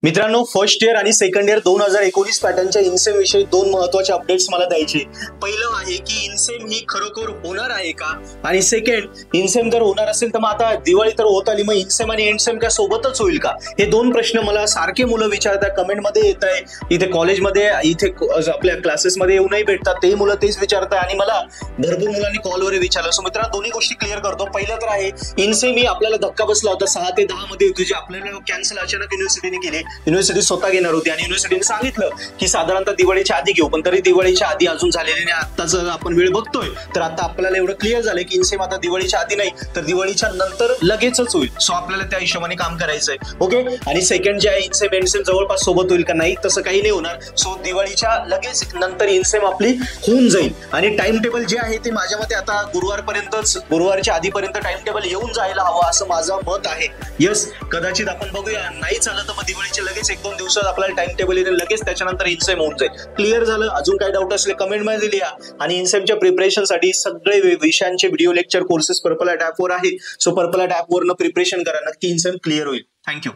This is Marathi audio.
मित्रांनो, फर्स्ट इयर आणि सेकंड इयर 2019 पॅटर्नच्या इन्सेम विषयी दोन महत्वाचे अपडेट्स मला द्यायचे. पहिलं आहे की इन्सेम ही खरोखर होणार आहे का, आणि सेकंड, इन्सेम जर होणार असेल तर मग आता दिवाळी तर होत आली, मग इन्सेम आणि एंडसेम काय सोबतच होईल का? हे दोन प्रश्न मला सारखे मुलं विचारतात, कमेंटमध्ये येत आहे, इथे कॉलेजमध्ये, इथे आपल्या क्लासेसमध्ये येऊनही भेटतात, ते मुलं तेच विचारतात आणि मला भरपूर मुलांनी कॉलवर विचारलं. सो मित्रांनो, दोन्ही गोष्टी क्लिअर करतो. पहिलं तर आहे, इन्सेम ही आपल्याला धक्का बसला होता 6 ते 10 मध्ये होती, जी आपल्याला कॅन्सल अचानक युनिव्हर्सिटीने केली. युनिव्हर्सिटी स्वतः घेणार होती आणि युनिव्हर्सिटीने सांगितलं की साधारणतः दिवाळीच्या आधी घेऊ, पण तरी दिवाळीच्या आधी अजून झालेले नाही. आता जर आपण वेळ बघतोय तर आता आपल्याला एवढं क्लिअर झालंय की इन्सेम आता दिवाळीच्या आधी नाही तर दिवाळीच्या नंतर लगेचच होईल. सो आपल्याला त्या हिशोबाने काम करायचंय. ओके. आणि सेकंड जे आहे, इन्सेम एंडसेम जवळपास सोबत होईल का? नाही, तसं काही नाही होणार. सो दिवाळीच्या लगेच नंतर इन्सेम आपली होऊन जाईल. आणि टाइम टेबल जे आहे ते माझ्या मते आता गुरुवारच्या आधीपर्यंत टाइम टेबल येऊन जायला हवं असं माझं मत आहे. यस, कदाचित आपण बघूया, नाही चाललं तर मग दिवाळीच्या लगेच 1-2 दिवसात आपल्याला टाइम टेबल येईल, लगेच त्याच्यानंतर इन्सेम होऊन जाईल. क्लिअर झालं? अजून काही डाऊट असले कमेंटमध्ये लिहा. आणि इन्सेमच्या प्रिपरेशनसाठी सगळे विषयांचे video lecture courses purple app वर आहे. सो पर्पल ॲप वरनं प्रिपरेशन करा, नक्की इन्सेम क्लिअर होईल. थँक्यू.